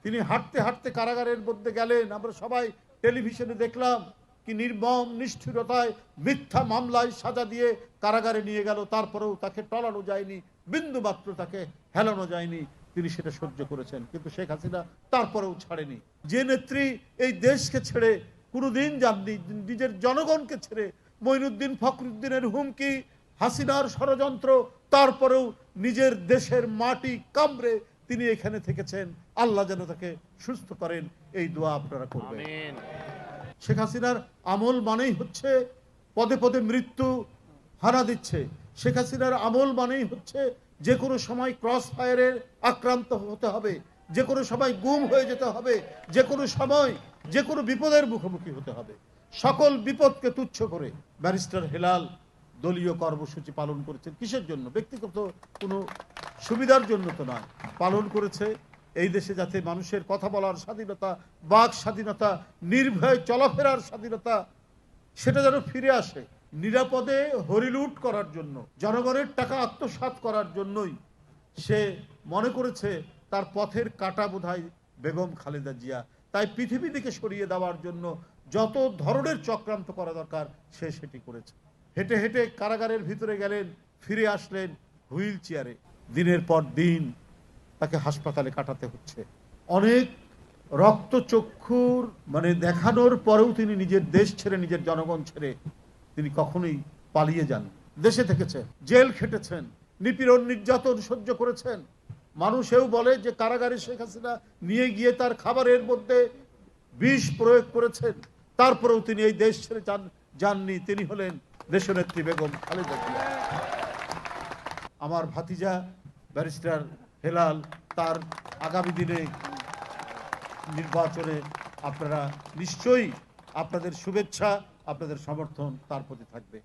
তিনি হাঁটতে হাঁটতে কারাগারের মধ্যে গেলেন, আমরা সবাই টেলিভিশনে দেখলাম কি নির্মম নিষ্ঠুরতায় মিথ্যা মামলায় সাজা দিয়ে কারাগারে নিয়ে গেল, তারপরেও তাকে টলানো যায়নি, বিন্দু মাত্র তাকে হেলানো যায়নি, তিনি সেটা সহ্য করেছেন। কিন্তু শেখ হাসিনা তারপরেও ছাড়েনি। যে নেত্রী এই দেশকে ছেড়ে কোনোদিন যাননি, নিজের জনগণকে ছেড়ে, মঈনুদ্দিন ফখরুদ্দিনের হুমকি, হাসিনার ষড়যন্ত্র, তারপরেও নিজের দেশের মাটি কামড়ে তিনি এখানে থেকেছেন। আল্লাহ যেন তাকে সুস্থ করেন, এই দোয়া আপনারা করবেন। শেখ হাসিনার আমল মানেই হচ্ছে পদে পদে মৃত্যু হানা দিচ্ছে। শেখ হাসিনার আমল মানেই হচ্ছে যে কোনো সময় ক্রস ফায়ারের আক্রান্ত হতে হবে, যে কোনো সময় গুম হয়ে যেতে হবে, যে কোনো সময় যে কোনো বিপদের মুখোমুখি হতে হবে। সকল বিপদকে তুচ্ছ করে ব্যারিস্টার হেলাল দলীয় কর্মসূচি পালন করেছেন। কিসের জন্য? ব্যক্তিগত কোনো সুবিধার জন্য তো নয়, পালন করেছে এই দেশে যাতে মানুষের কথা বলার স্বাধীনতা, বাক স্বাধীনতা, নির্ভয় চলাফেরার স্বাধীনতা সেটা যেন ফিরে আসে। নিরাপদে হরিলুট করার জন্য, জনগণের টাকা আত্মসাৎ করার জন্যই সে মনে করেছে তার পথের কাঁটা বোধহয় বেগম খালেদা জিয়া। তাই পৃথিবী থেকে সরিয়ে দেওয়ার জন্য যত ধরনের চক্রান্ত করা দরকার সে সেটি করেছে। হেঁটে হেঁটে কারাগারের ভিতরে গেলেন, ফিরে আসলেন হুইল চেয়ারে। দিনের পর দিন তাকে হাসপাতালে কাটাতে হচ্ছে। অনেক রক্তচক্ষুর দেখানোর পরেও তিনি নিজের দেশ ছেড়ে, নিজের জনগণ ছেড়ে তিনি কখনোই পালিয়ে যান। দেশে থেকেছেন, জেল খেটেছেন, নিপীড়ন নির্যাতন সহ্য করেছেন। মানুষেও বলে যে কারাগারে শেখ হাসিনা নিয়ে গিয়ে তার খাবারের মধ্যে বিষ প্রয়োগ করেছেন, তারপরেও তিনি এই দেশ ছেড়ে যাননি। তিনি হলেন দেশনেত্রী বেগম খালেদা জিয়া। আমার ভাতিজা ব্যারিস্টার হেলাল তার আগামী দিনে নির্বাচনে আপনারা নিশ্চয়ই, আপনাদের শুভেচ্ছা, আপনাদের সমর্থন তার প্রতি থাকবে।